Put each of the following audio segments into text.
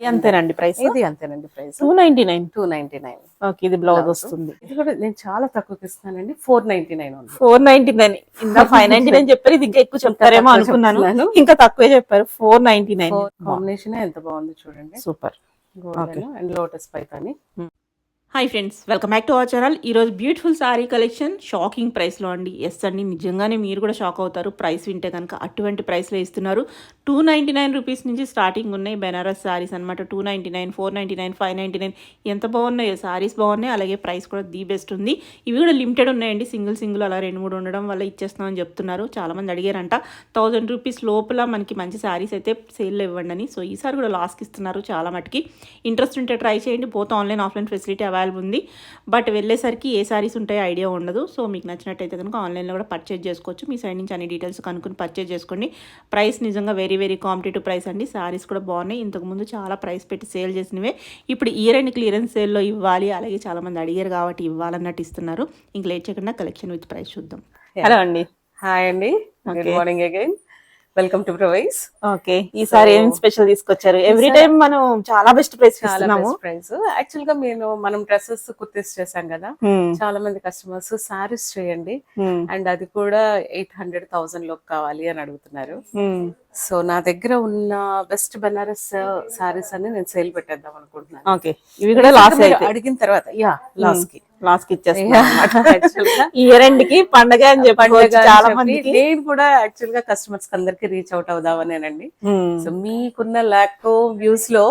అంతేనండి ప్రైస్. ఇది అంతేనండి ప్రైస్ 299. 299. ఓకే, ఇది బ్లౌజ్ వస్తుంది. ఇది కూడా నేను చాలా తక్కువకి ఇస్తానండి, 499 ఉంది. 499. ఇందా 599 చెప్పారు, ఇది ఇంకా ఎక్కువ చెప్తారేమో అనుకున్నాను, ఇంకా తక్కువే చెప్పారు. 499. కాంబినేషన్ ఎంత బాగుంది చూడండి, super. Golden and lotus Paithani. Hi friends, welcome back to our channel. ఈరోజు బ్యూటిఫుల్ శారీ కలెక్షన్ షాకింగ్ ప్రైస్లో అండి. ఎస్ అండి, నిజంగానే మీరు కూడా షాక్ అవుతారు ప్రైస్ వింటే కనుక. అటువంటి ప్రైస్లో ఇస్తున్నారు. 299 రూపీస్ నుంచి స్టార్టింగ్ ఉన్నాయి బెనారస్ శారీస్ అనమాట. 299, 499, 599 ఎంత బాగున్నాయో శారీస్, బాగున్నాయి. అలాగే ప్రైస్ కూడా ది బెస్ట్ ఉంది. ఇవి కూడా లిమిటెడ్ ఉన్నాయండి, సింగిల్ అలా 2-3 ఉండడం వల్ల ఇచ్చేస్తామని చెప్తున్నారు. చాలామంది అడిగారంట 1000 రూపీస్ లోపల మనకి మంచి శారీస్ అయితే సేల్లో ఇవ్వండి అని. సో ఈసారి కూడా లాస్కి ఇస్తున్నారు చాలా మటుకి. ఇంట్రెస్ట్ ఉంటే ట్రై చేయండి. Both online offline facility available ఉంది. బట్ వెళ్ళేసరికి ఏ సారీస్ ఉంటాయో ఐడియా ఉండదు. సో మీకు నచ్చినట్టయితే కనుక ఆన్లైన్లో కూడా పర్చేజ్ చేసుకోవచ్చు. మీ సైడ్ నుంచి అన్ని డీటెయిల్స్ కనుక్కొని పర్చేజ్ చేసుకోండి. ప్రైస్ నిజంగా వెరీ కాంపిటేటివ్ ప్రైస్ అండి. సారీస్ కూడా బాగున్నాయి. ఇంతకుముందు చాలా ప్రైస్ పెట్టి సేల్ చేసినవే ఇప్పుడు ఇయర్ అండ్ క్లియరెన్స్ సేల్లో ఇవ్వాలి, అలాగే చాలామంది అడిగారు కాబట్టి ఇవ్వాలన్నట్టు ఇస్తున్నారు. ఇంక లేట్ చేయకుండా కలెక్షన్ విత్ ప్రైస్ చూద్దాం. హలో అండి. హాయ్ అండి, good morning again. Welcome to ప్రొవైస్. ఓకే, ఈసారి ఏం స్పెషల్ తీసుకొచ్చారు? ఎవ్రీ టైం మనం చాలా బెస్ట్ ప్రైస్ ఇస్తున్నాము. ప్రైస్ యాక్చువల్ గా మనం డ్రెస్సెస్ కుర్తీస్ చేసాం కదా, చాలా మంది కస్టమర్స్ సారీస్ చేయండి అండ్ అది కూడా 800,000 లోకి కావాలి అని అడుగుతున్నారు. సో నా దగ్గర ఉన్న బెస్ట్ బెనారస్ సారీస్ అని నేను సేల్ పెట్టేద్దాం అనుకుంటున్నాను. ఓకే, ఇవి కూడా లాస్ట్ అడిగిన తర్వాత లాస్ట్ కి ఇచ్చేస్తాను. ఇయర్ ఎండ్ కి పండగ అని చెప్పి చాలా మంది. నేను కూడా యాక్చువల్ గా కస్టమర్స్ అందరికి రీచ్ అవుట్ అవుదామనేనండి. సో మీకున్న ల్యాక్ వ్యూస్ లో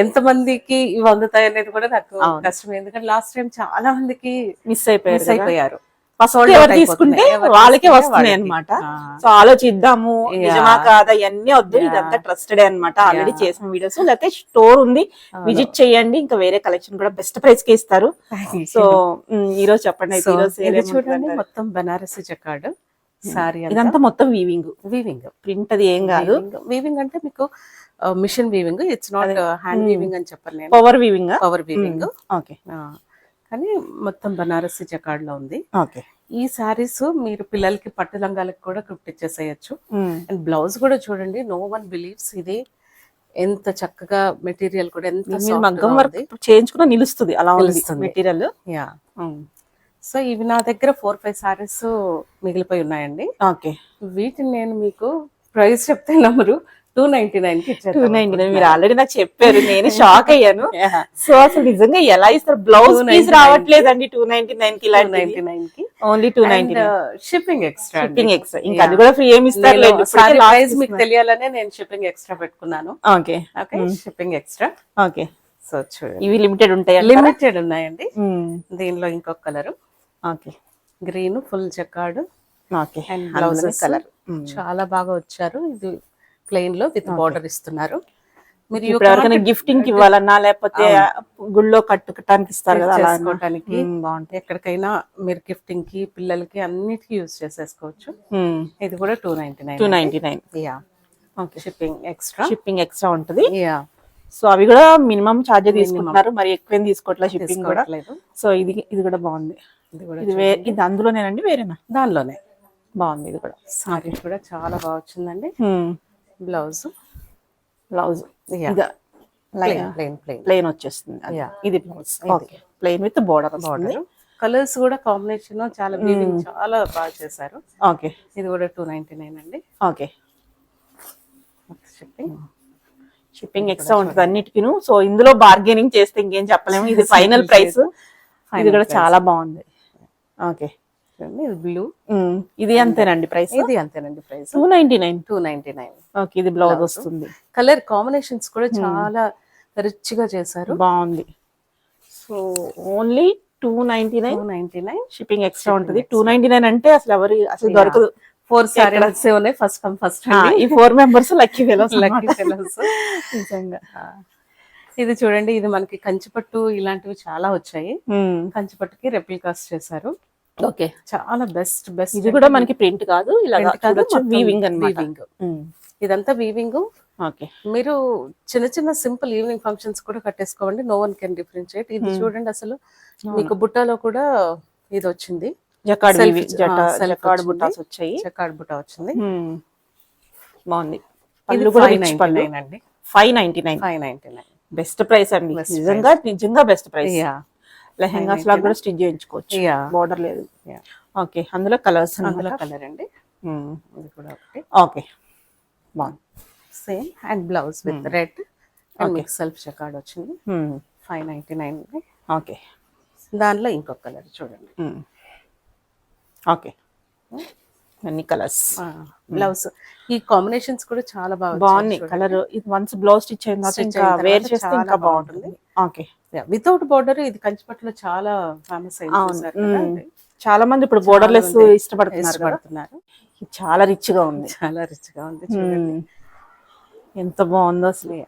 ఎంత మందికి ఇవి అందుతాయి అనేది కూడా నాకు కష్టం. ఎందుకంటే లాస్ట్ టైం చాలా మందికి మిస్ అయిపోయారు. ఎవరు తీసుకుంటే వాళ్ళకే వస్తున్నాయి అనమాట. సో ఆలోచిద్దాము, నిజమా కాదా ఇవన్నీ వద్దు, ఇదంతా ట్రస్టెడ్ అనమాట. ఆల్రెడీ చేసిన వీడియోస్, లేకపోతే స్టోర్ ఉంది, విజిట్ చేయండి. ఇంకా వేరే కలెక్షన్ కూడా బెస్ట్ ప్రైస్ కి ఇస్తారు. సో ఈ రోజు చెప్పండి. చూడండి, మొత్తం బనారసి జకార్డ్ సారీ, ఇదంతా మొత్తం వీవింగ్ ప్రింట్, అది ఏం కాదు. వీవింగ్ అంటే మీకు machine weaving, it's not hand weaving అని చెప్పాను నేను. Power weaving. ఓకే, కానీ మొత్తం బనారసి జకార్డ్ లో ఉంది. ఓకే, ఈ సారీస్ మీరు పిల్లలకి పట్టు లంగాలకు కూడా కుట్టి ఇచ్చేసేయచ్చు. అండ్ బ్లౌజ్ కూడా చూడండి, నో వన్ బిలీవ్స్ ఇది ఎంత చక్కగా మెటీరియల్ కూడా ఎంత మగ్గం వర్క్ చేయించుకున్నా నిలుస్తుంది, అలా నిలుస్తుంది మెటీరియల్. యా, సో ఇవి నా దగ్గర 4-5 సారీస్ మిగిలిపోయి ఉన్నాయండి. ఓకే, వీటిని నేను మీకు ప్రైస్ చెప్తే నమ్మరు, 299 కి ఇచ్చారు. 299 మీరు ఆల్రెడీ నాకు చెప్పారు, నేను షాక్ అయ్యాను. సో అసలు నిజంగా ఎలా ఇస్తారు? బ్లౌజ్ పీస్ రావట్లేదండి 299 కి. 299 కి ఓన్లీ 299. షిప్పింగ్ ఎక్స్ట్రా, ఇంకా అది కూడా ఫ్రీ ఏమి ఇస్తారు? ప్రైస్ మీకు తెలియాలనే నేను షిప్పింగ్ ఎక్స్ట్రా పెట్టుకున్నాను. Okay, shipping extra. Okay, so చూడండి, ఇవి లిమిటెడ్ ఉంటాయి. లిమిటెడ్ ఉన్నాయండి. దీనిలో ఇంకొక colour, okay, green full jacquard. Okay, and blouse colour చాలా బాగా వచ్చారు. ఇది ప్లెయిన్ లో విత్ బార్డర్ ఇస్తున్నారు. మీరు ఎవరికైనా గిఫ్టింగ్ ఇవ్వాలన్నా, లేకపోతే గుళ్ళో కట్టుకోవడానికి ఇస్తారు కదా, చేసుకోవడానికి బాగుంటాయి. ఎక్కడికైనా మీరు గిఫ్టింగ్ కి, పిల్లలకి అన్నిటికీ యూజ్ చేసేసుకోవచ్చు. ఇది కూడా 299. యా, ఓకే, షిప్పింగ్ ఎక్స్ట్రా ఉంటుంది. యా, సో అవి కూడా మినిమం ఛార్జ్ తీసుకుంటున్నారు, మరి ఎక్కువ తీసుకోవట్లేదు షిప్పింగ్ కూడా. సో ఇది కూడా బాగుంది. ఇది అందులోనేనండి, వేరేనా? దానిలోనే బాగుంది. ఇది కూడా సారీ కూడా చాలా బాగా వచ్చిందండి. బ్లౌజ్ ప్లెయిన్ వచ్చేస్తుంది. ఇది blouse plain with border. Colours కూడా కాంబినేషన్ చాలా చాలా బాగా చేశారు. ఓకే, ఇది కూడా 299 అండి. ఓకే, షిప్పింగ్ ఎక్స్ట్రా ఉంటుంది అన్నిటికీ. సో ఇందులో బార్గెనింగ్ చేస్తే ఇంకేం చెప్పలేము, ఇది ఫైనల్ ప్రైస్. ఇది కూడా చాలా బాగుంది. Okay, blue. ఇది అంతేనండి ప్రైస్? ఇది అంతేనండి ప్రైస్ 299. ఓకే, ఇది బ్లౌజ్ వస్తుంది. కలర్ కాంబినేషన్స్ కూడా చాలా రిచ్ గా చేశారు, బాగుంది. So only 299. షిప్పింగ్ ఎక్స్ట్రా ఉంటుంది. 299 అంటే అసలు దొరకదు. 4 సారీస్ ఉన్నాయి, ఫస్ట్ కమ్ ఫస్ట్. ఈ 4 మెంబర్స్ లక్కీ ఫెలోస్. నిజంగా. ఇది చూడండి, ఇది మనకి కంచిపట్టు ఇలాంటివి చాలా వచ్చాయి. కంచిపట్టుకి రెప్లికాస్ చేశారు. ఓకే, చాలా బెస్ట్. ఇది కూడా మనకి ప్రింట్ కాదు, ఇలా వీవింగ్ అన్నమాట. ఇదంతా వీవింగ్. ఓకే, మీరు చిన్న సింపుల్ ఈవినింగ్ ఫంక్షన్స్ కూడా కట్టేసుకోండి, నో వన్ కెన్ డిఫరెన్షియేట్. ఇది చూడండి, అసలు మీకు బుట్టాలో కూడా ఇది వచ్చింది, జకార్డ్ బుట్టాస్ వచ్చాయి. జకార్డ్ బుట్టా వచ్చింది, బాగుంది. పళ్ళు కూడా 599 అండి. 599. బెస్ట్ ప్రైస్ అండి, నిజంగా నిజంగా బెస్ట్ ప్రైస్. యా లెహెంగాస్ లాగా కూడా స్టిచ్ చేయించుకోవచ్చు, Yeah. బోర్డర్ లేదు. ఓకే, అందులో కలర్స్ అందులో కలర్ అండి, ఇది కూడా ఒకటి. ఓకే, బాగుంది. Same and blouse with red and మీకు సెల్ఫ్ జకార్డ్ వచ్చింది. 599. ఓకే, దానిలో ఇంకొక కలర్ చూడండి. ఓకే, అన్ని కలర్స్. బ్లౌజ్ ఈ కాంబినేషన్స్ కూడా చాలా బాగున్నాయి. కలర్ ఇది వన్స్ బ్లౌజ్ స్టిచ్ అయిన తర్వాత ఇంకా వేర్ చేస్తే ఇంకా బాగుంటుంది. ఓకే, వితౌట్ బోర్డర్ ఇది కంచిపట్టులో చాలా ఫేమస్ అయింది. చాలా మంది ఇప్పుడు బోర్డర్లెస్ ఇష్టపడుతున్నారు. ఇది చాలా రిచ్ గా ఉంది, చాలా రిచ్ గా ఉంది చూడండి. ఎంత బాగుందో అసలు.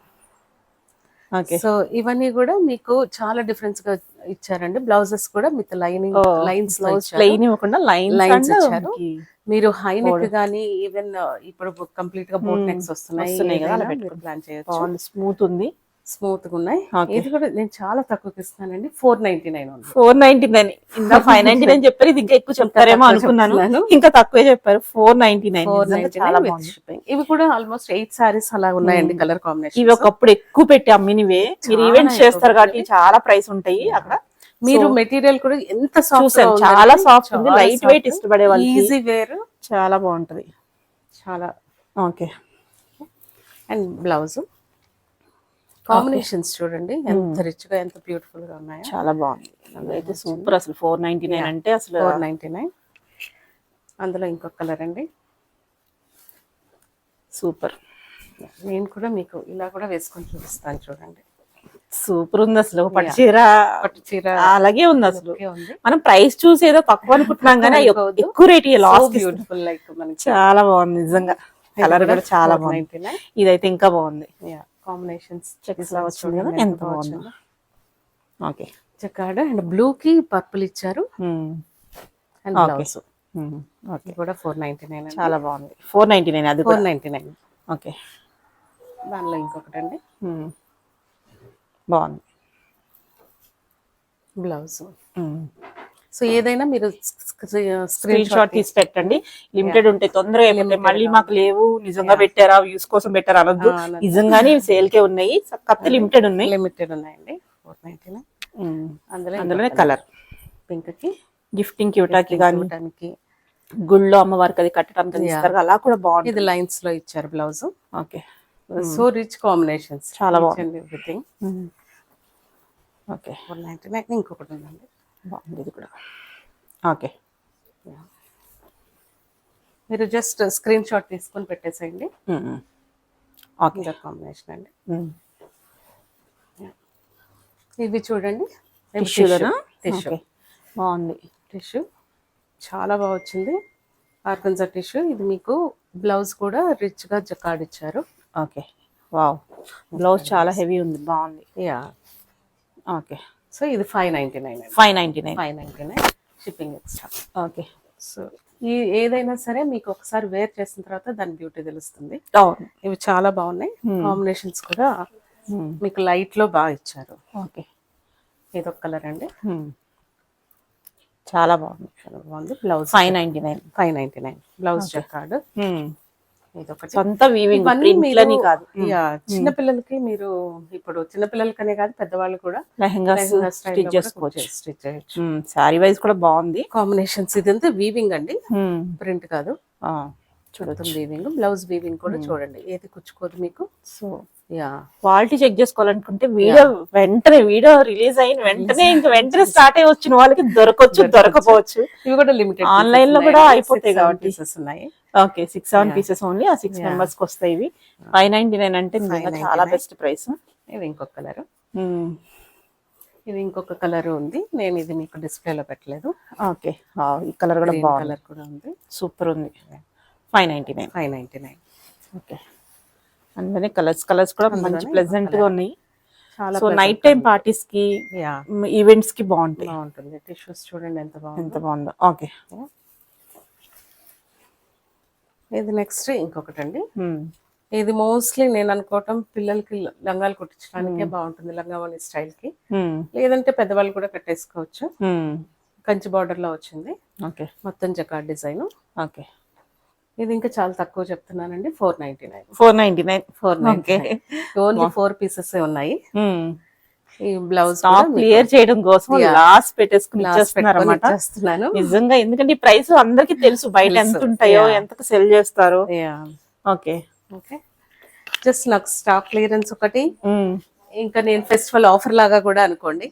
ఓకే, సో ఇవన్నీ కూడా మీకు చాలా డిఫరెన్స్ గా ఇచ్చారండి. బ్లౌజెస్ కూడా విత్ లైనింగ్ లైన్స్ ప్లెయిన్ ఇవ్వకుండా లైన్స్ ఇచ్చారు. మీరు హై నెక్ గానీ ఈవెన్ ఇప్పుడు కంప్లీట్ గా బోట్ నెక్స్ వస్తున్నాయి కదా, ప్లాన్ చేయొచ్చు. స్మూత్ ఉంది, స్మూత్ గా ఉన్నాయి. ఇది కూడా నేను చాలా తక్కువకి ఇస్తానండి, 499 ఉంది. 499. ఇంకా 599 చెప్పారు, ఇది ఇంకా ఎక్కువ చెప్తారేమో అనుకున్నాను, ఇంకా తక్కువే చెప్పారు. 499 చాలా బాగుంది. ఇవి కూడా ఆల్మోస్ట్ 8 సారీస్ అలా ఉన్నాయండి కలర్ కాంబినేషన్. ఇవి ఒకప్పుడు ఎక్కువ పెట్టి అమ్మినివే, మీరు ఈవెంట్స్ చేస్తారు కాబట్టి చాలా ప్రైస్ ఉంటాయి అక్కడ. మీరు మెటీరియల్ కూడా ఎంత సాఫ్ట్, చాలా సాఫ్ట్ ఉంది, లైట్ వెయిట్ ఇష్టపడే వాళ్ళు, ఈజీ వేర్, చాలా బాగుంటది. చాలా ఓకే, అండ్ బ్లౌజ్ కాంబినేషన్స్ చూడండి ఎంత రిచ్ గా ఎంత బ్యూటిఫుల్ గా ఉన్నాయో, చాలా బాగుంది. అయితే సూపర్ అసలు. 499 అంటే అసలు 499. అందులో ఇంకొక కలర్ అండి, సూపర్. నేను కూడా మీకు ఇలా కూడా వేసుకొని చూపిస్తాను చూడండి. సూపర్ ఉంది అసలు. పట్టు చీర అలాగే ఉంది అసలు. మనం ప్రైస్ చూసి ఏదో తక్కువ అనుకుంటున్నాం కానీ ఎక్కువ రేట్ బ్యూటిఫుల్ లైక్ మనకి చాలా బాగుంది నిజంగా. కలర్ కూడా చాలా బాగుంది. ఇదైతే ఇంకా బాగుంది. కాంబినేషన్స్ చెక్స్ లా వచ్చింది కదా, ఎంత బాగుంది. ఓకే, జకార్డ్ అండ్ బ్లూ కి పర్పుల్ ఇచ్చారు అండ్ బ్లౌజ్ కూడా 499. చాలా బాగుంది. 499 అది 499. ఓకే, దానిలో ఇంకొకటి అండి, బాగుంది బ్లౌజ్. సో ఏదైనా మీరు స్క్రీన్ షాట్ తీసి పెట్టండి. లిమిటెడ్ ఉంటే తొందరగా అయిపోతాయి. మళ్ళీ మాకు లేవు, నిజంగా పెట్టారా, వ్యూస్ కోసం పెట్టారా అనొద్దు. నిజంగానే సేల్ కే ఉన్నాయి, కత్తి లిమిటెడ్ ఉన్నాయండి. 499. అందులోనే కలర్ పింక్ కి గిఫ్టింగ్ కి ఇవ్వటానికి కానీ గుళ్ళో అమ్మవారికి అది కట్టడానికి ఇస్తారు, అలా కూడా బాగుంది. ఇది లైన్స్ లో ఇచ్చారు blouse. Okay, so rich combinations, చాలా బాగుంది ఎవ్రీథింగ్. ఓకే, 499. ఇంకొకటి ఉందండి, బాగుంది ఇది కూడా. ఓకే, మీరు జస్ట్ స్క్రీన్ షాట్ తీసుకొని పెట్టేసేయండి. ఓకే, కాంబినేషన్ అండి. ఇవి చూడండి, టిష్యూ బాగుంది. టిష్యూ చాలా బాగా వచ్చింది, ఆర్గన్జా టిష్యూ. ఇది మీకు బ్లౌజ్ కూడా రిచ్ గా జకార్డ్ ఇచ్చారు. ఓకే, వావ్, బ్లౌజ్ చాలా హెవీ ఉంది, బాగుంది. Yeah, okay. సో ఇది 599. 599 షిప్పింగ్ ఎక్స్ట్రా. ఓకే, సో ఈ ఏదైనా సరే మీకు ఒకసారి వేర్ చేసిన తర్వాత దాని బ్యూటీ తెలుస్తుంది. అవును, ఇవి చాలా బాగున్నాయి. కాంబినేషన్స్ కూడా మీకు లైట్ లో బాగా ఇచ్చారు. ఓకే, ఇదొక కలర్ అండి, చాలా బాగుంది. చాలా బాగుంది. Blouse 599 blouse jacquard. ఇదొకటి సొంత వీవింగ్, ప్రింట్లని కాదు. చిన్న పిల్లలకి మీరు ఇప్పుడు చిన్న పిల్లలకనే కాదు పెద్దవాళ్ళు కూడా లెహంగాస్ స్టిచ్ చేసుకోవచ్చు, స్టిచ్ చేయొచ్చు. సారీ వైజ్ కూడా బాగుంది. కాంబినేషన్స్ ఇదంతా వీవింగ్ అండి, ప్రింట్ కాదు. చూడొచ్చు వీవింగ్, బ్లౌజ్ వీవింగ్ కూడా చూడండి, ఏది కుచ్చుకోదు మీకు. సో క్వాలిటీ చెక్ చేసుకోవాలనుకుంటే వీడియో రిలీజ్ అయిన వెంటనే స్టార్ట్ అయ్యి వచ్చిన వాళ్ళకి దొరకపోవచ్చు. ఇవి కూడా లిమిటెడ్, ఆన్లైన్ లో కూడా అయిపోతాయి కాబట్టి ఉన్నాయి. ఓకే, 6-7 పీసెస్ ఓన్లీ, ఆ 6 మెంబర్స్ కి వస్తాయి ఇవి. 599 అంటే చాలా బెస్ట్ ప్రైస్. ఇది ఇంకొక కలర్, ఇది ఇంకొక కలర్ ఉంది, నేను ఇది మీకు డిస్ప్లేలో పెట్టలేదు. ఓకే, ఈ కలర్ కూడా బాగుంది, కలర్ కూడా ఉంది, సూపర్ ఉంది. 599. ఓకే, అందులోనే కలర్స్ కూడా మంచి ప్లెజెంట్ గా ఉన్నాయి. సో నైట్ టైం పార్టీస్ కి, ఈవెంట్స్ కి బాగుంటుంది. టిష్యూస్ చూడండి ఎంత బాగుందో. ఓకే, ఇది నెక్స్ట్ ఇంకొకటి అండి. ఇది మోస్ట్లీ నేను అనుకోవటం పిల్లలకి లంగాలు కుట్టించడానికే బాగుంటుంది, లంగావని స్టైల్ కి. లేదంటే పెద్దవాళ్ళు కూడా కట్టేసుకోవచ్చు. కంచి బార్డర్ లో వచ్చింది, ఓకే, మొత్తం జకార్డ్ డిజైన్. ఓకే, ఇది ఇంకా చాలా తక్కువ చెప్తున్నానండి, 499. 499. 499. ఓన్లీ 4 పీసెస్ ఉన్నాయి. ఈ బ్లౌజ్ స్టాక్ క్లియర్ చేయడం కోసం లాస్ట్ పెట్టేసుకుని ఇచ్చేస్తున్నారు అన్నమాట. చేస్తున్నాను నిజంగా, ఎందుకంటే ఈ ప్రైస్ అందరికి తెలుసు బయట ఎంత ఉంటాయో, ఎంతకు సెల్ చేస్తారో. ఓకే ఓకే, జస్ట్ నాకు స్టాక్ క్లియరెన్స్ ఒకటి, ఇంకా నేను ఫెస్టివల్ ఆఫర్ లాగా కూడా అనుకోండి.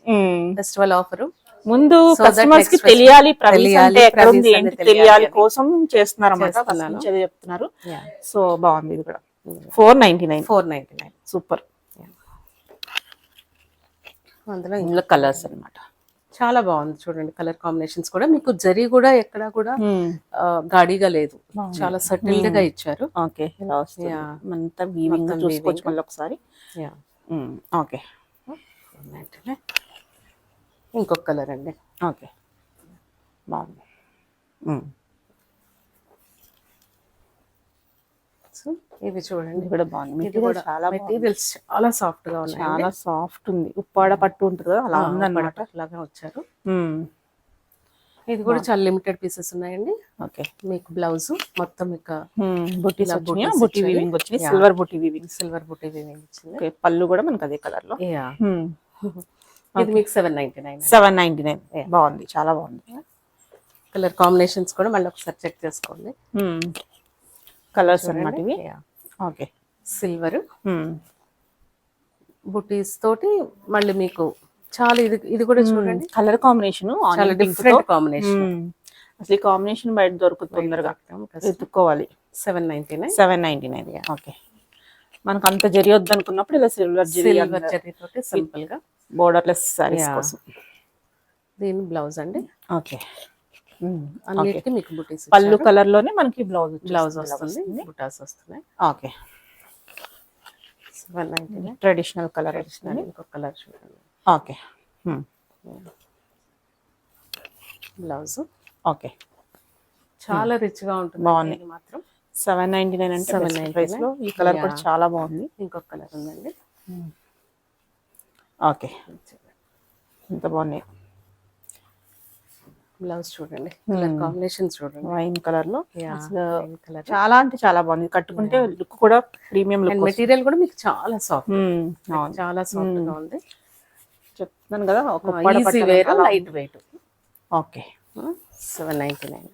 ఫెస్టివల్ ఆఫర్ ముందు కస్టమర్స్ కి తెలియాలి, ప్రవీస్ అంటే ఎక్కడ ఉంది ఏంటి తెలియాలి కోసం చేస్తున్నారు అన్నమాట, చెప్తున్నారు. సో బాగుంది ఇది కూడా. 499. 499. సూపర్. అందులో ఇందులో కలర్స్ అన్నమాట. చాలా బాగుంది చూడండి, కలర్ కాంబినేషన్స్ కూడా మీకు జరీ కూడా ఎక్కడ కూడా గాడిగా లేదు, చాలా సటిల్డ్ గా ఇచ్చారు. ఓకే, ఇలా వస్తుంది అంతా వీవింగ్ చూసుకోవచ్చు మళ్ళీ ఒకసారి. ఓకే, ఇంకొక కలర్ అండి. ఓకే, బాగుంది. సో ఇవి చూడండి, కూడా బాగుంది. మెటీరియల్స్ చాలా సాఫ్ట్ గా ఉన్నాయి, చాలా సాఫ్ట్ ఉంది. ఉప్పాడ పట్టు ఉంటుంది కదా, అలా ఉందన్నమాట. అలాగా వచ్చారు. ఇది కూడా చాలా లిమిటెడ్ పీసెస్ ఉన్నాయండి. ఓకే, మీకు బ్లౌజ్ మొత్తం ఇక బుట్టి వీవింగ్ వచ్చింది, సిల్వర్ బుట్టి వీవింగ్ వచ్చింది. పళ్ళు కూడా మనకు అదే కలర్ లో. ఇది మీకు 799. 799. బాగుంది, చాలా బాగుంది. కలర్ కాంబినేషన్స్ కూడా మళ్ళీ ఒకసారి చెక్ చేసుకోండి. కలర్స్ అన్నమాట ఇవి. ఓకే, సిల్వర్ బుటీస్ తోటి మళ్ళీ మీకు చాలా ఇది కూడా చూడండి, కలర్ కాంబినేషన్ చాలా డిఫరెంట్ కాంబినేషన్. అసలు ఈ కాంబినేషన్ బయట దొరుకుతుంది, తొందరగా ఎత్తుకోవాలి. 799. 799. ఓకే, మనకు అంత జరి వద్దు అనుకున్నప్పుడు ఇలా సిల్వర్ జరీ తోటి సింపుల్ గా బోర్డర్లెస్ సారీస్ కోసం. దీని బ్లౌజ్ అండి. ఓకే, అన్నిటికీ మీకు బుటీస్, పళ్ళు కలర్ లోనే మనకి బ్లౌజ్ వస్తుంది, బుటాస్ వస్తున్నాయి. ఓకే, 799. Traditional colour. ఇంకొక కలర్ చూడండి. Okay, blouse. ఓకే, చాలా రిచ్ గా ఉంటుంది. బాగుంది. మాత్రం 799 అంటే 799 లో ఈ కలర్ కూడా చాలా బాగుంది. ఇంకొక కలర్ ఉందండి. ఓకే, ఎంత బాగున్నాయి. బ్లౌజ్ చూడండి, కలర్ కాంబినేషన్ చూడండి, వైన్ కలర్ లో చాలా అంటే చాలా బాగుంది. కట్టుకుంటే లుక్ కూడా ప్రీమియం లుక్. మెటీరియల్ కూడా మీకు చాలా సాఫ్ట్, చాలా సాఫ్ట్ గా ఉంది. చెప్తున్నాను కదా, ఒక లైట్ వెయిట్. ఓకే, 799.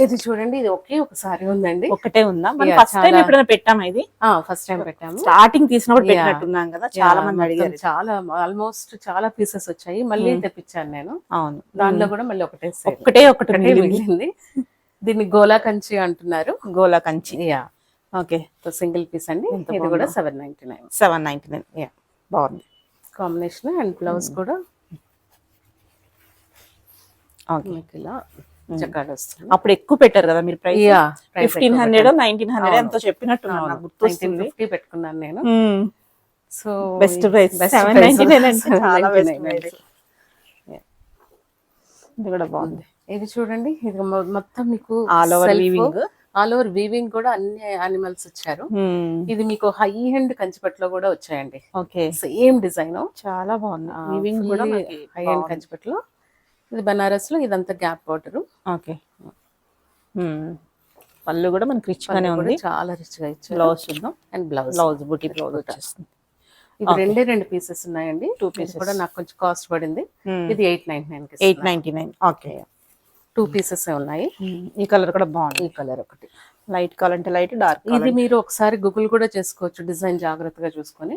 ఇది చూడండి, ఇది ఒకసారి ఉందండి. ఒకటే ఉందా? ఫస్ట్ టైం ఎప్పుడైనా పెట్టాము ఇది? ఫస్ట్ టైం పెట్టాము, స్టార్టింగ్ తీసినప్పుడు పెట్టినట్టున్నాం కదా, చాలా మంది అడిగారు. చాలా ఆల్మోస్ట్ చాలా పీసెస్ వచ్చాయి, మళ్ళీ తెప్పించాను నేను. అవును, దానిలో కూడా మళ్ళీ ఒకటి మిగిలింది. దీన్ని గోలా కంచి అంటున్నారు. గోలా కంచి. ఓకే, సింగిల్ పీస్ అండి. ఇది కూడా 799. 799. బాగుంది కాంబినేషన్. అండ్ బ్లౌజ్ కూడా ఇలా జకార్డ్ వస్తుంది. అప్పుడు ఎక్కువ పెట్టారు కదా మీరు ప్రైస్, 1500 1900 ఎంతో చెప్పినట్టున్నారు, నాకు గుర్తొస్తుంది. 1950 పెట్టుకున్నాను నేను. సో బెస్ట్ ప్రైస్ 799 అంటే చాలా బెస్ట్ ప్రైస్. ఇది కూడా బాగుంది. ఇది చూడండి, ఇది మొత్తం మీకు ఆల్ ఓవర్ వీవింగ్ కూడా అన్ని యానిమల్స్ వచ్చారు. ఇది మీకు హై ఎండ్ కంచిపట్లో కూడా వచ్చాయండి. ఓకే, సేమ్ డిజైన్, చాలా బాగుంది. వీవింగ్ కూడా హై ఎండ్ కంచిపట్లో. ఇది బనారస్ లో, ఇదంతా గ్యాప్ బార్డర్. ఓకే, పళ్ళు కూడా మనకి రిచ్ గానే ఉంది, చాలా రిచ్ గా ఇచ్చారు. బ్లౌజ్ చూద్దాం. అండ్ బ్లౌజ్ బుటీ బ్లౌజ్ వచ్చేస్తుంది. ఇవి రెండు పీసెస్ ఉన్నాయండి. 2 పీసెస్ కూడా నాకు కొంచెం కాస్ట్ పడింది. ఇది 899. 899. ఓకే, 2 పీసెస్ ఉన్నాయి. ఈ కలర్ కూడా బాగుంది. ఈ కలర్ ఒకటి లైట్ కావాలంటే లైట్, డార్క్ ఇది మీరు ఒకసారి గూగుల్ కూడా చేసుకోవచ్చు, డిజైన్ జాగ్రత్తగా చూసుకొని.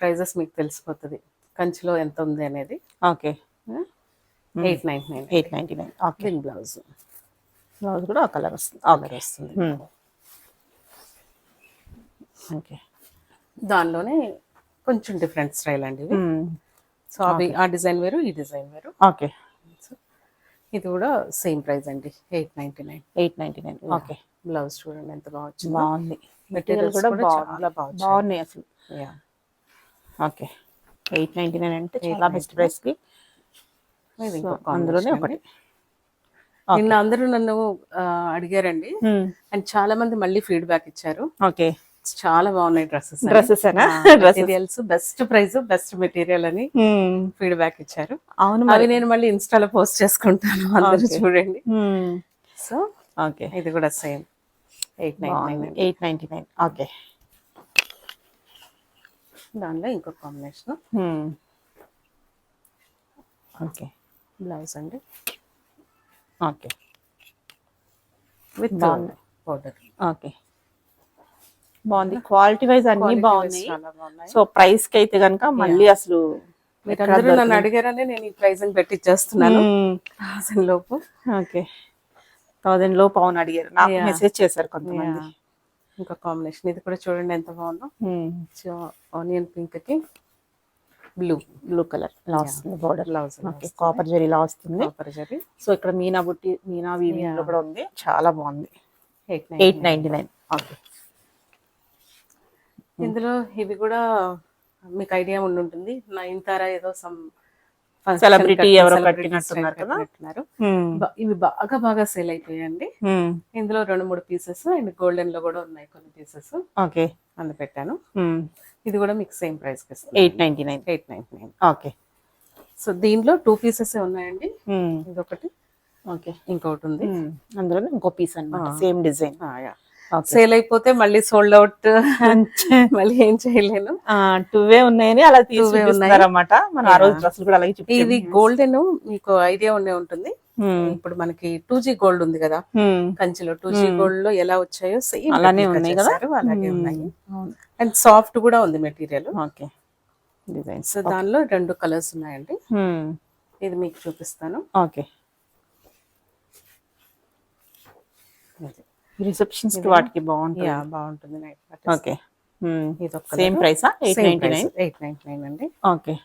ప్రైజెస్ మీకు తెలిసిపోతుంది కంచిలో ఎంత ఉంది అనేది. ఓకే, 899. 899. ఓకే, బ్లౌజ్ కూడా ఆ కలర్ వస్తుంది. ఓకే, దానిలోనే కొంచెం డిఫరెంట్ స్టైల్ అండి ఇవి. సో అవి ఆ డిజైన్ వేరు, ఈ డిజైన్ వేరు. ఓకే, ఇది కూడా సేమ్ ప్రైస్ అండి, 899. 899. ఓకే, బ్లౌజ్ చూడండి ఎంత బాగుంది. బాగుంది, మెటీరియల్ కూడా చాలా బాగున్నాయి అసలు. ఓకే, 899 అంటే చాలా బెస్ట్ ప్రైస్ కి. అందులోనే ఒకటి. నిన్న అందరూ నన్ను అడిగారండి, అండ్ చాలా మంది మళ్ళీ ఫీడ్బ్యాక్ ఇచ్చారు. ఓకే, చాలా బాగున్నాయి dresses. Materials best price, best material అని ఫీడ్బ్యాక్ ఇచ్చారు. అవును, అవి నేను మళ్ళీ ఇన్స్టాలో పోస్ట్ చేసుకుంటాను, అందరూ చూడండి. So okay. ఇది కూడా సేమ్ 899. 899. ఓకే. దానిలో ఇంకొక కాంబినేషన్ ఓకే. బ్లౌజ్ అండి ఓకే. విత్ బాగుంది. బోర్డర్. ఓకే. బాగుంది. క్వాలిటీ వైజ్ అన్ని బాగున్నాయి. చాలా బాగున్నాయి. సో ప్రైస్ కి అయితే కనుక మళ్ళీ అసలు మీరందరూ నన్ను అడిగారని నేను ఈ ప్రైసింగ్ పెట్టిచ్చేస్తున్నాను 1000 లోపు. ఓకే. 1000 లోపు అవును అడిగారు, నాకు మెసేజ్ చేశారు కొంతమంది. ఇంకా కాంబినేషన్ ఇది కూడా చూడండి ఎంత బాగుందో. ఆనియన్ పింక్ కి బ్లూ కలర్ ఇలా వస్తుంది border. Blouse. Okay. Copper zari ఇలా వస్తుంది. కాపర్ జరీ. సో ఇక్కడ మీనా వీవింగ్ లో కూడా ఉంది, చాలా బాగుంది. 899. ఓకే. ఇందులో ఇవి కూడా మీకు ఐడియా ఉండుంటుంది, నయనతార ఏదో సమ్ సెలబ్రిటీ ఎవరో కట్టినట్టున్నారు కదా. ఇవి బాగా సేల్ అయిపోయాయండి. ఇందులో 2-3 పీసెస్ అండ్ గోల్డెన్ లో కూడా ఉన్నాయి కొన్ని పీసెస్. ఓకే. అందు పెట్టాను. ఇది కూడా మీకు సేమ్ ప్రైస్ కి 899. ఓకే. సో దీనిలో 2 పీసెస్ ఉన్నాయండి. ఇదొకటి. ఓకే. ఇంకొకటి ఉంది, అందులో ఇంకో పీస్ అన్నమాట, సేమ్ డిజైన్. సేల్ అయిపోతే మళ్ళీ సోల్డ్ అవుట్, మళ్ళీ ఏం చేయలేను. 2 ఉన్నాయని అలా తీసుకున్నారన్నమాట. మన ఆ రోజు డ్రెస్సులు కూడా అలాగే చూపించారు. ఇది గోల్డెన్ మీకు ఐడియా ఉండే ఉంటుంది. ఇప్పుడు మనకి 2G గోల్డ్ ఉంది కదా కంచిలో, 2G గోల్డ్ లో ఎలా వచ్చాయో సేమ్ అలానే ఉన్నాయి కదా, అలాగే ఉన్నాయి. అండ్ సాఫ్ట్ కూడా ఉంది మెటీరియల్. ఓకే. డిజైన్. సో దానిలో 2 కలర్స్ ఉన్నాయండి. ఇది మీకు చూపిస్తాను. ఓకే. రిసెప్షన్స్ వాటికి బాగుంటుంది. బాగుంటుంది నైట్ పార్టీ. ఓకే. ఇది సేమ్ ప్రైసా? 899 అండి. ఓకే.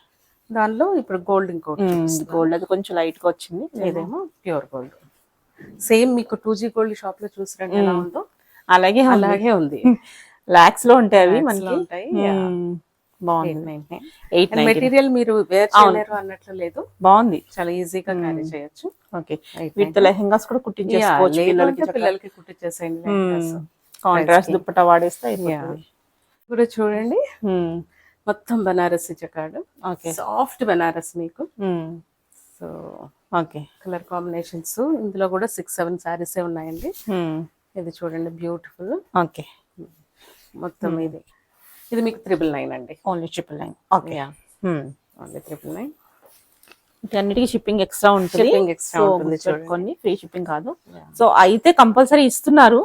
దానిలో ఇప్పుడు గోల్డ్ ఇంకోటి, గోల్డ్ అది కొంచెం లైట్ గా వచ్చింది, ఇదేమో ప్యూర్ గోల్డ్. సేమ్ మీకు 2G గోల్డ్ షాప్ లో చూసినట్టు ఎలా ఉందో అలాగే ఉంది. లాక్స్ లో ఉంటాయి అవి మనకి. ఉంటాయి. బాగుంది. మెటీరియల్ మీరు వేర్ చేయలేరు అన్నట్లు లేదు, బాగుంది, చాలా ఈజీగా క్యారీ చేయొచ్చు. ఓకే. వీటితో లెహంగాస్ కూడా కుట్టించేసుకోవచ్చు, పిల్లలకి కుట్టించేసేయండి. కాంట్రాస్ట్ దుప్పటా వాడేస్తే అయిపోతుంది. కూడా చూడండి మొత్తం Banarasi jacquard. Okay. Soft Banaras మీకు. So okay. కలర్ కాంబినేషన్స్ ఇందులో కూడా 6-7 సారీస్ ఉన్నాయండి. ఇది చూడండి బ్యూటిఫుల్. ఓకే. మొత్తం ఇది మీకు 999 అండి. ఓన్లీ 999. ఓకే. ఓన్లీ 999. అన్నిటికీ షిప్పింగ్ ఎక్స్ట్రా ఉంటుంది. షిప్పింగ్ ఎక్స్ట్రా ఉంటుంది, చూడండి, ఫ్రీ షిప్పింగ్ కాదు. సో అయితే కంపల్సరీ ఇస్తున్నారు.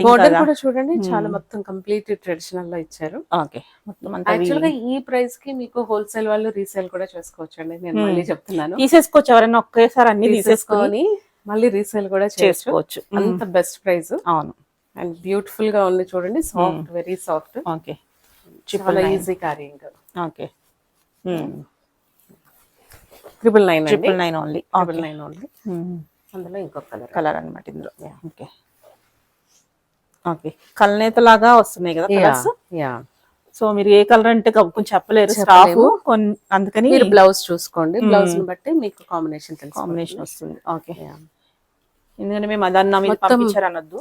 బోర్డర్ కూడా చూడండి చాలా మొత్తం కంప్లీట్ ట్రెడిషనల్ లో ఇచ్చారు. ఓకే. మొత్తం యాక్చువల్ గా ఈ ప్రైస్ కి మీకు హోల్సేల్ వాళ్ళు రీసేల్ కూడా చేసుకోవచ్చు అండి. నేను మళ్ళీ చెప్తున్నాను, తీసేసుకోవచ్చు. ఎవరైనా ఒకేసారి అన్ని తీసేసుకొని మళ్ళీ రీసేల్ కూడా చేసుకోవచ్చు. అంత బెస్ట్ ప్రైస్. అవును. అండ్ బ్యూటిఫుల్ గా ఉంది చూడండి, సాఫ్ట్, వెరీ సాఫ్ట్. ఓకే. చాలా easy carrying. Okay. 999 only. 999 only. అందులో ఇంకొక కలర్ అన్నమాట ఇందులో. ఓకే. ఓకే. కల్నేత లాగా వస్తున్నాయి కదా కలర్స్. సో మీరు ఏ కలర్ అంటే కొంచెం చెప్పలేరు స్టాఫ్, అందుకని మీరు బ్లౌజ్ చూసుకోండి, బ్లౌజ్ ని బట్టి మీకు కాంబినేషన్ వస్తుంది. ఓకే. ఎందుకంటే మేము అదన్నా మీరు పంపించారు అనొద్దు.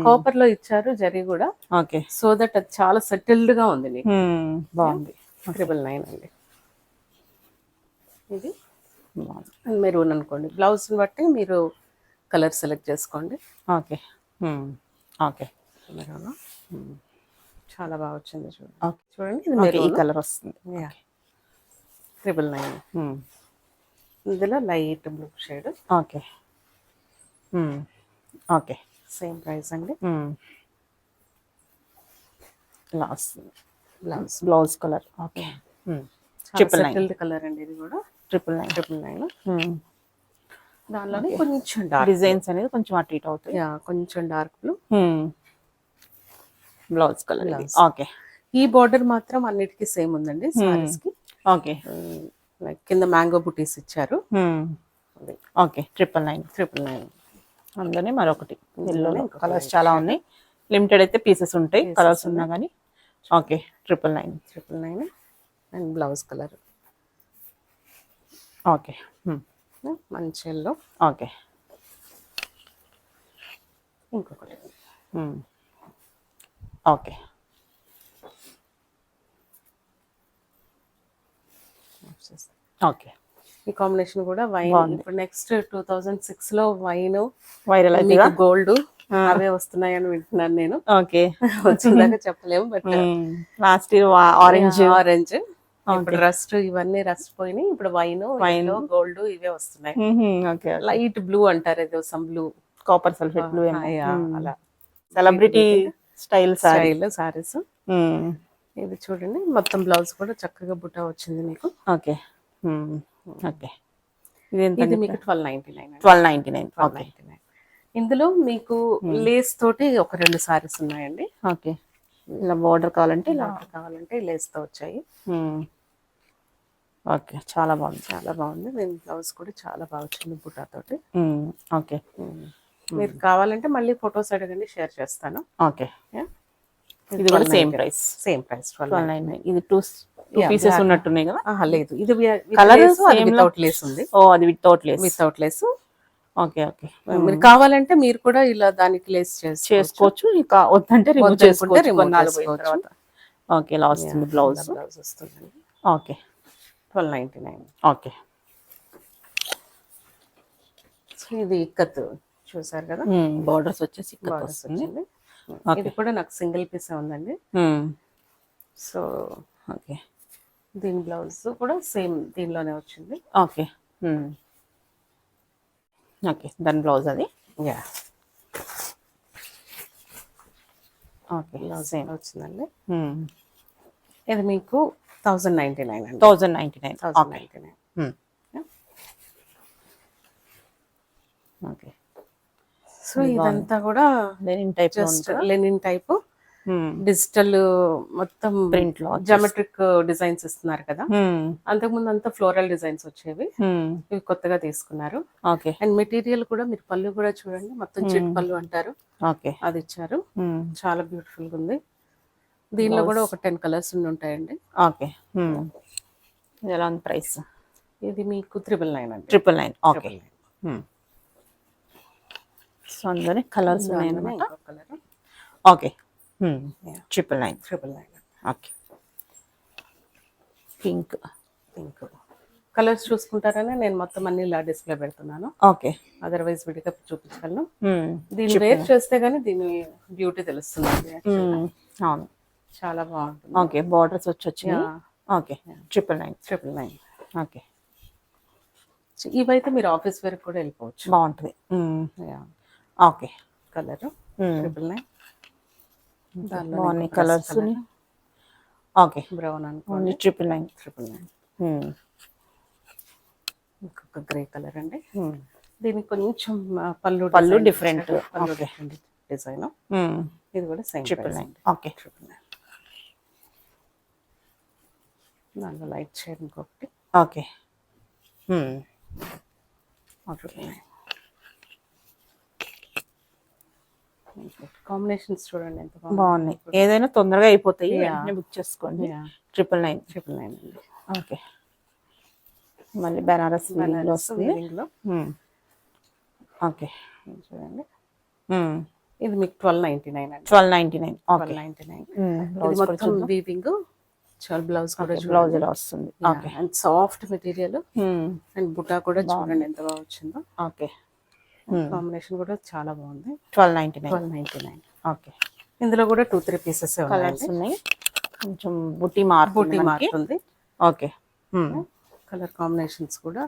కాపర్ లో ఇచ్చారు జరీ కూడా. ఓకే. సో దట్ అది చాలా సెటిల్డ్ గా ఉంది మీకు. బాగుంది. 999 అండి. ఇది మెరూన్ అనుకోండి, బ్లౌజ్ ని బట్టి మీరు కలర్ సెలెక్ట్ చేసుకోండి. ఓకే. ఓకే. మెరూన్ చాలా బాగా వచ్చింది చూడండి. చూడండి ఇది ఈ కలర్ వస్తుంది. 999. ఇందులో light blue shade. Okay. Okay. Same price అండి. Blouse colour. Okay. Settled colour అండి ఇది కూడా. 999. దానిలోనే కొంచెం డార్క్ డిజైన్స్ అనేది కొంచెం అటు ఇటు అవుతాయి. కొంచెం dark blue. Blouse colour. Okay. ఈ బార్డర్ మాత్రం అన్నిటికీ సేమ్ ఉందండి సారీస్ కి. ఓకే. కింద మ్యాంగో బుటీస్ ఇచ్చారు. ఓకే. 999. అందులోనే మరొకటి ఎల్లో కలర్స్ చాలా ఉన్నాయి. లిమిటెడ్ అయితే పీసెస్ ఉంటాయి, కలర్స్ ఉన్నా కానీ. Okay. 999. And blouse colour. Okay. మంచి ఎల్లో. ఓకే. ఇంకొకటి. ఓకే. ఓకే. ఈ కాంబినేషన్ కూడా వైన్. ఇప్పుడు నెక్స్ట్ 2006 లో వైన్, వైరల్ అయితే మీకు గోల్డ్ అవే వస్తున్నాయని వింటున్నాను నేను. ఓకే. వచ్చిందాక చెప్పలేము, but last year orange. Orange, ఇప్పుడు రస్ట్, ఇవన్నీ రస్ట్ పోయినాయి. ఇప్పుడు వైన్, గోల్డ్ ఇవే వస్తున్నాయి. ఓకే. లైట్ బ్లూ అంటారు, ఏదో some blue, copper sulphate blue అలా సెలబ్రిటీ స్టైల్ సారీస్. ఇది చూడండి, మొత్తం బ్లౌజ్ కూడా చక్కగా బుటా వచ్చింది మీకు. ఓకే. ఓకే. ఇది మీకు 1299. 1299. ఓకే. ఇందులో మీకు లేస్ తోటి ఒక 2 సారీస్ ఉన్నాయండి. ఓకే. ఇలా బోర్డర్ కావాలంటే లేస్ తో వచ్చాయి. ఓకే, చాలా బాగుంది. చాలా బాగుంది. నేను బ్లౌజ్ కూడా చాలా బాగా వచ్చింది బుటా తోటి. ఓకే. మీరు కావాలంటే మళ్ళీ ఫొటోస్ అడగండి, షేర్ చేస్తాను. ఓకే. ఇది కూడా సేమ్ ప్రైస్. 1299. ఇది 2 పీసెస్ ఉన్నట్టున్నాయి కదా. లేదు, ఇది కలర్ వితౌట్ లేస్ ఉంది. అది వితౌట్ లేస్. ఓకే. ఓకే. మీరు కావాలంటే మీరు కూడా ఇలా దానికి లేస్ చేసుకోవచ్చు. ఇంకా వద్దంటే రిమూవ్ చేసుకోవచ్చు. తర్వాత ఓకే, ఇలా వస్తుంది బ్లౌజ్ వస్తుంది. ఓకే. 1299. ఓకే. సో ఇది ఇక్కత్ చూసారు కదా, బోర్డర్స్ వచ్చేసి వచ్చింది. ఇది కూడా నాకు సింగిల్ పీస్ ఉందండి. So okay. దీని బ్లౌజ్ కూడా సేమ్ దీనిలోనే వచ్చింది. ఓకే. ఓకే, దాని బ్లౌజ్ అది. ఓకే, సేమ్ వచ్చిందండి. ఇది మీకు 1099 అండి. 1099. ఓకే. సో ఇదంతా కూడా లెనిన్ టైప్ డిజిటల్ మొత్తం ప్రింట్ లో జామెట్రిక్ డిజైన్స్ ఇస్తున్నారు కదా. అంతకుముందు అంతా ఫ్లోరల్ డిజైన్స్ వచ్చేవి, ఇవి కొత్తగా తీసుకున్నారు. ఓకే. అండ్ మెటీరియల్ కూడా మీరు పళ్ళు కూడా చూడండి, మొత్తం చిట్ పళ్ళు అంటారు. ఓకే. అది ఇచ్చారు, చాలా బ్యూటిఫుల్ గా ఉంది. దీనిలో కూడా ఒక 10 కలర్స్ ఉంటాయండి. ఓకే. ఇది ఎలా ఉంది ప్రైస్? ఇది మీకు 999 అండి. 999. ఓకే. సో అందులోనే కలర్స్ ఉన్నాయన్నమాట. ఓకే. 999. ఓకే. పింక్ కలర్స్ చూసుకుంటారని నేను మొత్తం అన్ని ఇలా డిస్ప్లే పెడుతున్నాను. ఓకే. అదర్వైజ్ విడిగా చూపించగలను. దీన్ని వేర్ చేస్తే గానీ దీని బ్యూటీ తెలుస్తుంది. అవును, చాలా బాగుంటుంది. ఓకే. బార్డర్స్ వచ్చి ఓకే. 999. ఓకే. ఇవైతే మీరు ఆఫీస్ వేర్ కూడా వెళ్ళిపోవచ్చు, బాగుంటుంది. ఓకే. కలర్ 999. బాగున్నాయి కలర్స్. ఓకే. బ్రౌన్ అనుకోండి, 999. ఇంకొక గ్రే కలర్ అండి. దీనికి కొంచెం పళ్ళు డిఫరెంట్ డిజైన్. ఇది కూడా సేమ్ 999. ఓకే. దాంట్లో లైట్ షేడ్ ఇంకొకటి. ఓకే. కాంబినేషన్స్ చూడండి ఎంత బాగున్నాయి. ఏదైనా తొందరగా అయిపోతాయి, బుక్ చేసుకోండి. 999 అండి. ఓకే. మళ్ళీ బెనారస్ వస్తుంది. ఓకే. చూడండి, ఇది మీకు 1299 అండి. 1299. 1299. ఇది మొత్తం వీవింగ్. చాలా బ్లౌజ్ కూడా బ్లౌజ్ ఇలా వస్తుంది. Okay. And soft material. And బుటా కూడా చూడండి ఎంత బాగా వచ్చిందో. ఓకే. కాంబినేషన్ కూడా చాలా బాగుంది. 1299. ఓకే. ఇందులో కూడా 2-3 పీసెస్ కలర్స్ ఉన్నాయి. కొంచెం బుట్టి మారుతుంది. ఓకే. కలర్ కాంబినేషన్స్ కూడా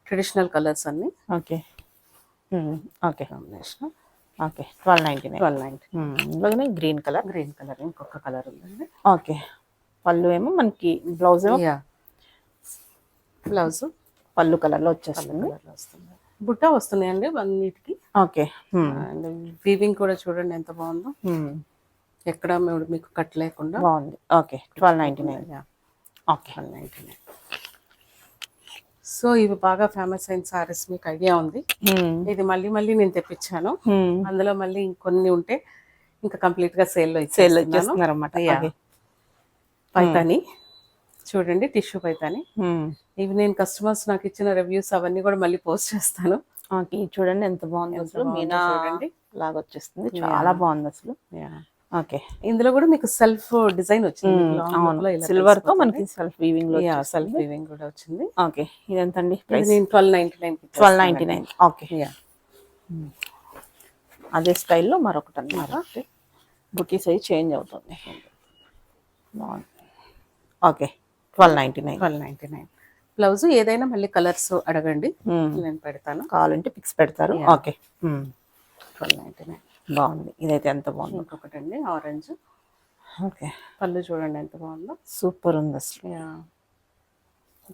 ట్రెడిషనల్ కలర్స్ అన్ని. ఓకే. ఓకే. కాంబినేషన్. ఓకే. 1299. ఇందులోనే గ్రీన్ కలర్. ఇంకొక కలర్ ఉందండి. ఓకే. పళ్ళు ఏమో మనకి బ్లౌజ్ పళ్ళు కలర్ లో వచ్చేస్తుంది. బుట్ట వస్తున్నాయండి అన్నిటికి. ఓకే. అండ్ వీవింగ్ కూడా చూడండి ఎంత బాగుందో, ఎక్కడ మీకు కట్ లేకుండా బాగుంది. ఓకే. 1299. ఓకే. 1299. సో ఇవి బాగా ఫేమస్ అయిన సారీస్ మీకు ఐడియా ఉంది. ఇది మళ్ళీ నేను తెప్పించాను. అందులో మళ్ళీ ఇంకొన్ని ఉంటే ఇంకా కంప్లీట్ గా సేల్ ఇచ్చేస్తున్నారు అన్నమాట. పైతాని చూడండి, టిష్యూ పైతాని. ఇవి నేను కస్టమర్స్ నాకు ఇచ్చిన రివ్యూస్ అవన్నీ కూడా మళ్ళీ పోస్ట్ చేస్తాను. చూడండి ఎంత బాగుంది అసలు. మీనా లాగా వచ్చేస్తుంది, చాలా బాగుంది అసలు. ఓకే. ఇందులో కూడా మీకు సెల్ఫ్ డిజైన్ వచ్చింది. అవును, సిల్వర్ తో మనకి సెల్ఫ్ వీవింగ్ లో సెల్ఫ్ వీవింగ్ కూడా వచ్చింది. ఓకే. ఇదెంతండి ఇది ప్రైస్? నేను 1299 కి 1299. ఓకే. యా అదే స్టైల్లో మరొకటి అన్నమాట. బుటీ సైజ్ చేంజ్ అవుతుంది. బాగుంది. ఓకే. 1299. 1299. బ్లౌజ్ ఏదైనా మళ్ళీ కలర్స్ అడగండి, నేను పెడతాను. కావాలంటే పిక్స్ పెడతారు. ఓకే. 1299. బాగుంది. ఇదైతే ఎంత బాగుంది. ఇంకొకటి అండి ఆరెంజ్. ఓకే. పళ్ళు చూడండి ఎంత బాగుందో. సూపర్ ఉంది అసలు.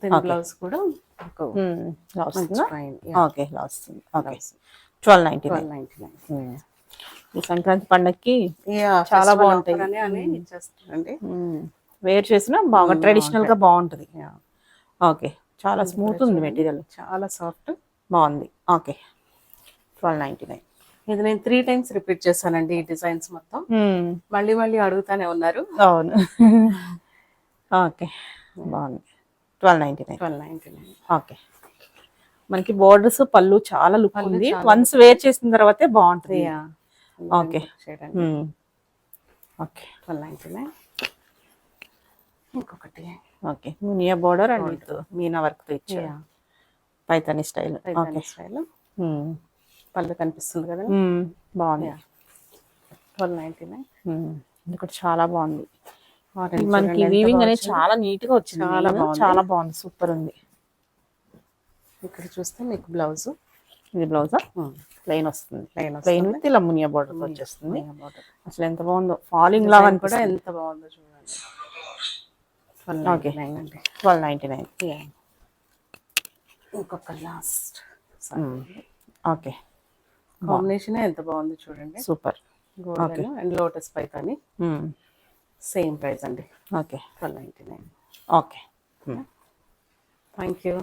దీని బ్లౌజ్ కూడా ఓకే. Last okay. 1299. ఈ సంక్రాంతి పండగకి చాలా బాగుంటాయి అని ఇచ్చేస్తానండి. వేర్ చేసినా బాగా ట్రెడిషనల్ గా బాగుంటుంది. ఓకే. చాలా స్మూత్ ఉంది మెటీరియల్, చాలా సాఫ్ట్, బాగుంది. ఓకే. 1299. ఇది నేను 3 times రిపీట్ చేశానండి ఈ డిజైన్స్ మొత్తం. మళ్ళీ మళ్ళీ అడుగుతానే ఉన్నారు. అవును. ఓకే. బాగుంది. 1299. ఓకే. మనకి బోర్డర్స్ పళ్ళు చాలా లుక్ ఉంది. వన్స్ వేర్ చేసిన తర్వాతే బాగుంటుంది. ఓకే. ఓకే. 1299. ఇంకొకటి okay. Muniya border and with Meena work తో ఇచ్చారు. పైతాని స్టైల్. ఓకే. స్టైల్. పళ్ళు కనిపిస్తుంది కదా, బాగుంది. 1299. ఇది కూడా చాలా బాగుంది. మనకి వీవింగ్ అనేది చాలా నీట్ గా వచ్చింది. చాలా బాగుంది. సూపర్ ఉంది. ఇక్కడ చూస్తే మీకు బ్లౌజ్, ఇది బ్లౌజ్ ప్లెయిన్ వస్తుంది. ప్లెయిన్ విత్ ఇలా మునియా బోర్డర్ వచ్చేస్తుంది. అసలు ఎంత బాగుందో, ఫాలింగ్ లాగా కూడా ఎంత బాగుందో చూడండి. 1299 అండి. 1299. ఇంకొక లాస్ట్ ఓకే. కాంబినేషన్ ఎంత బాగుందో చూడండి. Super. Golden and lotus Paithani same price అండి. ఓకే. 1299. ఓకే. Thank you.